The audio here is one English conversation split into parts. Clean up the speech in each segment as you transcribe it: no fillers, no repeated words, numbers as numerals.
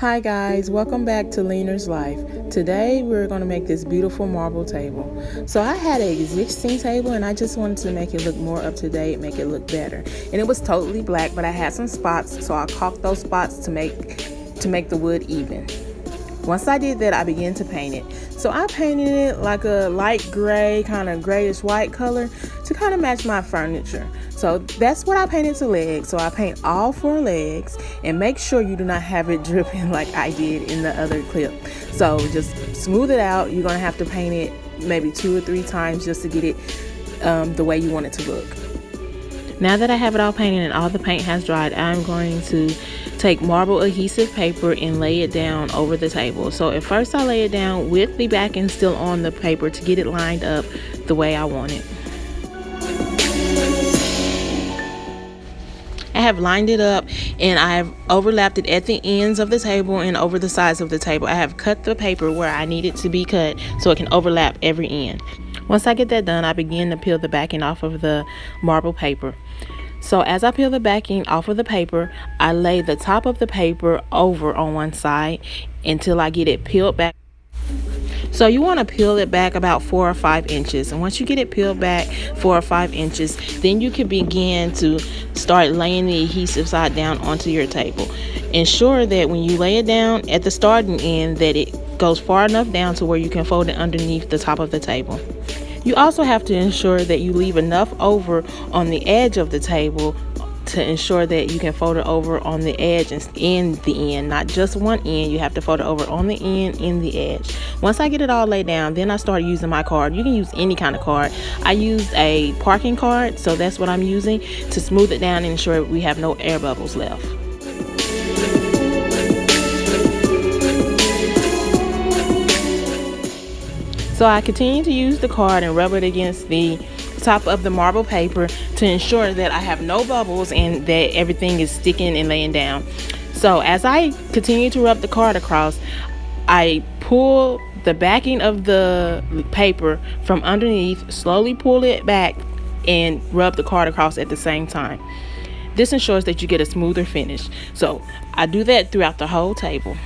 Hi guys, welcome back to Leaner's Life. Today we're going to make this beautiful marble table. So I had an existing table and I just wanted to make it look more up to date, make it look better. And it was totally black, but I had some spots, so I caulked those spots to make the wood even. Once I did that, I began to paint it. So I painted it like a light gray, kind of grayish white color to kind of match my furniture. So that's what I painted to legs. So I paint all 4 legs and make sure you do not have it dripping like I did in the other clip. So just smooth it out. You're gonna have to paint it maybe 2 or 3 times just to get it the way you want it to look. Now that I have it all painted and all the paint has dried, I'm going to take marble adhesive paper and lay it down over the table. So at first I lay it down with the backing still on the paper to get it lined up the way I want it. I have lined it up and I've overlapped it at the ends of the table and over the sides of the table. I have cut the paper where I need it to be cut so it can overlap every end. Once I get that done, I begin to peel the backing off of the marble paper. So as I peel the backing off of the paper, I lay the top of the paper over on one side until I get it peeled back. So you want to peel it back about 4 or 5 inches. And once you get it peeled back 4 or 5 inches, then you can begin to start laying the adhesive side down onto your table. Ensure that when you lay it down at the starting end that it goes far enough down to where you can fold it underneath the top of the table. You also have to ensure that you leave enough over on the edge of the table to ensure that you can fold it over on the edge and in the end, not just one end. You have to fold it over on the end, in the edge. Once I get it all laid down, then I start using my card. You can use any kind of card. I used a parking card, so that's what I'm using to smooth it down and ensure we have no air bubbles left. So I continue to use the card and rub it against the top of the marble paper to ensure that I have no bubbles and that everything is sticking and laying down. So as I continue to rub the card across, I pull the backing of the paper from underneath, slowly pull it back and rub the card across at the same time. This ensures that you get a smoother finish. So I do that throughout the whole table.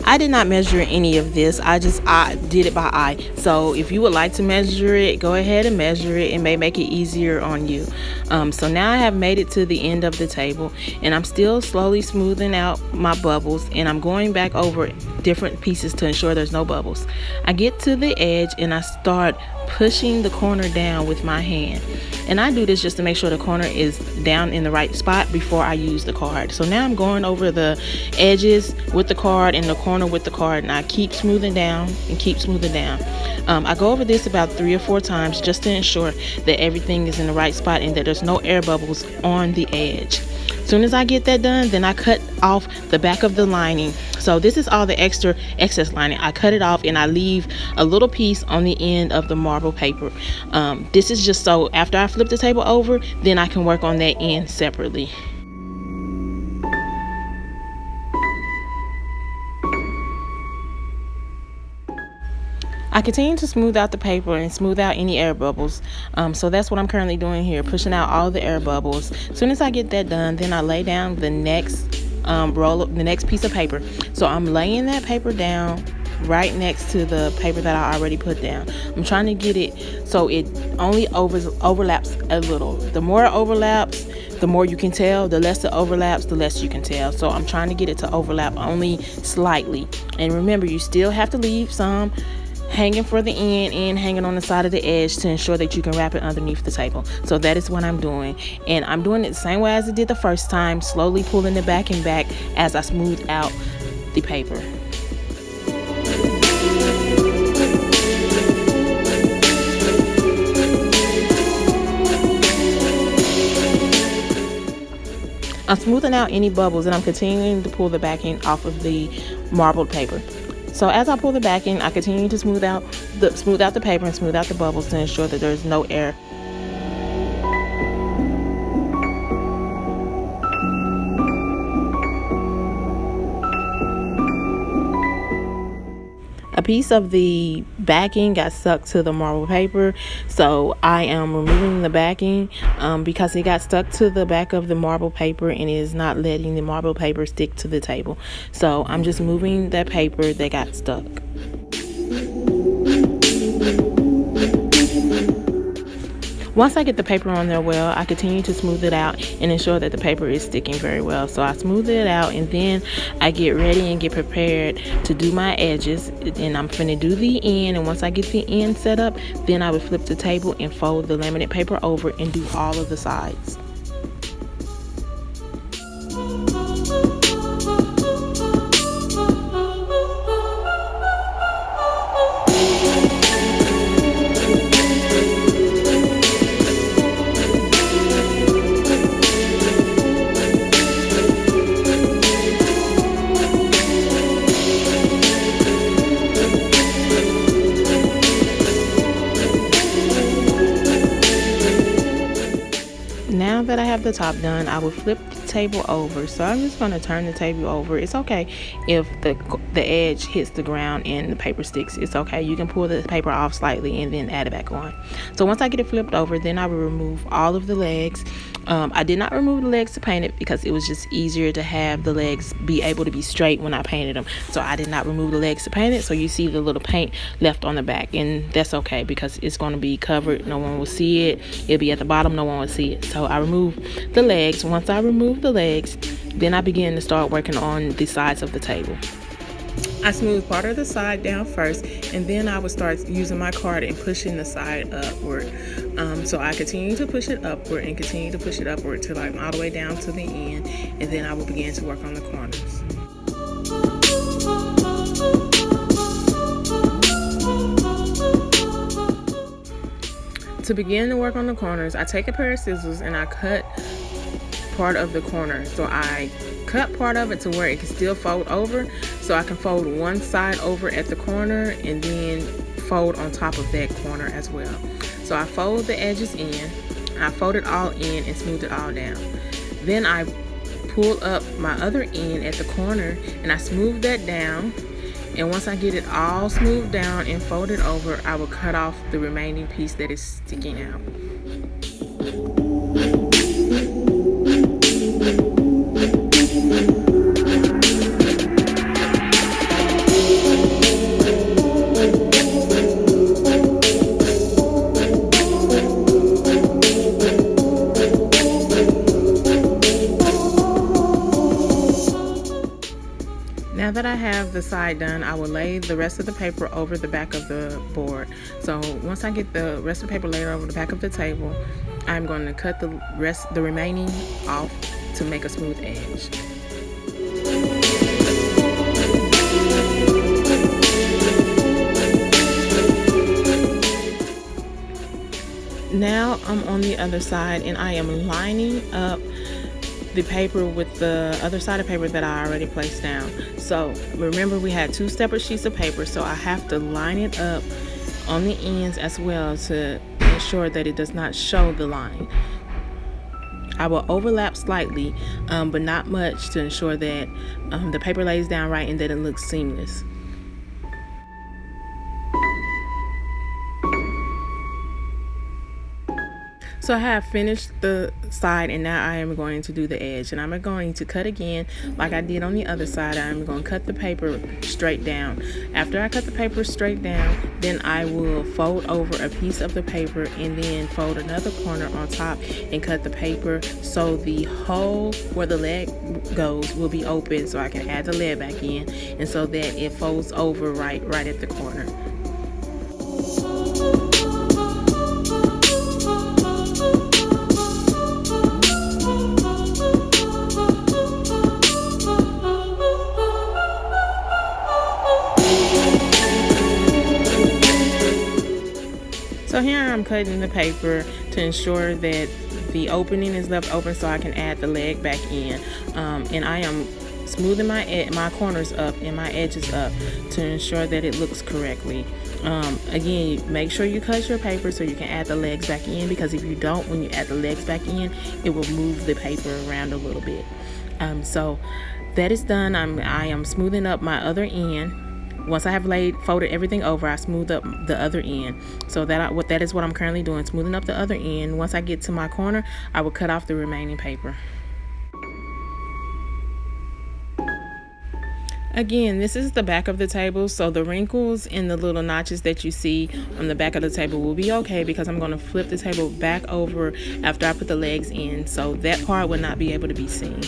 I did not measure any of this. I did it by eye. So if you would like to measure it, go ahead and measure it. It may make it easier on you. So now I have made it to the end of the table and I'm still slowly smoothing out my bubbles and I'm going back over different pieces to ensure there's no bubbles. I get to the edge and I start pushing the corner down with my hand. And I do this just to make sure the corner is down in the right spot before I use the card. So now I'm going over the edges with the card and the corner with the card, and I keep smoothing down and keep smoothing down. I go over this about 3 or 4 times just to ensure that everything is in the right spot and that there's no air bubbles on the edge. As soon as I get that done, then I cut off the back of the lining. So this is all the excess lining. I cut it off and I leave a little piece on the end of the marble paper. This is just so after I flip the table over, then I can work on that end separately. I continue to smooth out the paper and smooth out any air bubbles. So that's what I'm currently doing here, pushing out all the air bubbles. As soon as I get that done, then I lay down the next the next piece of paper. So I'm laying that paper down right next to the paper that I already put down. I'm trying to get it so it only overlaps a little. The more it overlaps, the more you can tell. The less it overlaps, the less you can tell. So I'm trying to get it to overlap only slightly. And remember, you still have to leave some hanging for the end and hanging on the side of the edge to ensure that you can wrap it underneath the table. So that is what I'm doing, and I'm doing it the same way as I did the first time, slowly pulling the backing back as I smooth out the paper. I'm smoothing out any bubbles and I'm continuing to pull the backing off of the marbled paper. So as I pull the backing, I continue to smooth out the paper and smooth out the bubbles to ensure that there's no air. piece of the backing got stuck to the marble paper, so I am removing the backing because it got stuck to the back of the marble paper and it is not letting the marble paper stick to the table. So I'm just moving that paper that got stuck. Once I get the paper on there well, I continue to smooth it out and ensure that the paper is sticking very well. So I smooth it out and then I get ready and get prepared to do my edges. And I'm finna do the end, and once I get the end set up, then I would flip the table and fold the laminate paper over and do all of the sides. Now that I have the top done, I will flip the table over. So I'm just going to turn the table over. It's okay if the edge hits the ground and the paper sticks. It's okay. You can pull the paper off slightly and then add it back on. So once I get it flipped over, then I will remove all of the legs. I did not remove the legs to paint it because it was just easier to have the legs be able to be straight when I painted them. So I did not remove the legs to paint it. So you see the little paint left on the back, and that's okay because it's going to be covered. No one will see it. It'll be at the bottom. No one will see it. So I remove the legs. Once I remove the legs, then I begin to start working on the sides of the table. I smooth part of the side down first, and then I would start using my card and pushing the side upward. So I continue to push it upward and continue to push it upward till I'm all the way down to the end, and then I will begin to work on the corners. To begin to work on the corners, I take a pair of scissors and I cut part of the corner. So I cut part of it to where it can still fold over, so I can fold one side over at the corner and then fold on top of that corner as well. So I fold the edges in, I fold it all in and smooth it all down. Then I pull up my other end at the corner and I smooth that down. And once I get it all smoothed down and folded over, I will cut off the remaining piece that is sticking out. Now that I have the side done, I will lay the rest of the paper over the back of the board. So once I get the rest of the paper laid over the back of the table, I'm going to cut the remaining off to make a smooth edge. Now I'm on the other side and I am lining up the paper with the other side of paper that I already placed down. So remember, we had two separate sheets of paper, so I have to line it up on the ends as well to ensure that it does not show the line. I will overlap slightly, but not much, to ensure that the paper lays down right and that it looks seamless. So I have finished the side and now I am going to do the edge, and I'm going to cut again like I did on the other side. I'm going to cut the paper straight down. After I cut the paper straight down, then I will fold over a piece of the paper and then fold another corner on top and cut the paper so the hole where the leg goes will be open, so I can add the leg back in and so that it folds over right at the corner. So here I'm cutting the paper to ensure that the opening is left open so I can add the leg back in. And I am smoothing my corners up and my edges up to ensure that it looks correctly. Again, make sure you cut your paper so you can add the legs back in, because if you don't, when you add the legs back in, it will move the paper around a little bit. So that is done. I am smoothing up my other end Once I have folded everything over, I smooth up the other end. So that is what I'm currently doing, smoothing up the other end. Once I get to my corner, I will cut off the remaining paper. Again, this is the back of the table, so the wrinkles and the little notches that you see on the back of the table will be okay, because I'm going to flip the table back over after I put the legs in, so that part will not be able to be seen.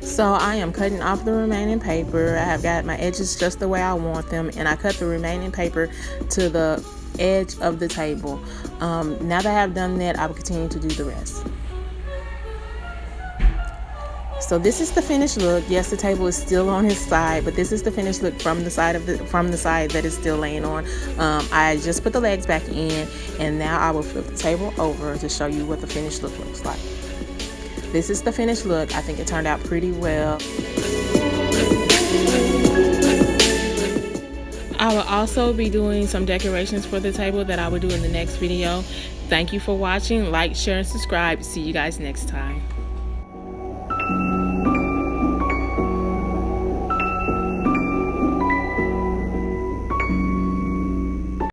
So I am cutting off the remaining paper. I have got my edges just the way I want them, and I cut the remaining paper to the edge of the table. Now that I have done that, I will continue to do the rest. So this is the finished look. Yes, the table is still on his side, but this is the finished look from the side that is still laying on. I just put the legs back in, and now I will flip the table over to show you what the finished look looks like. This is the finished look. I think it turned out pretty well. I will also be doing some decorations for the table that I will do in the next video. Thank you for watching. Like, share, and subscribe. See you guys next time.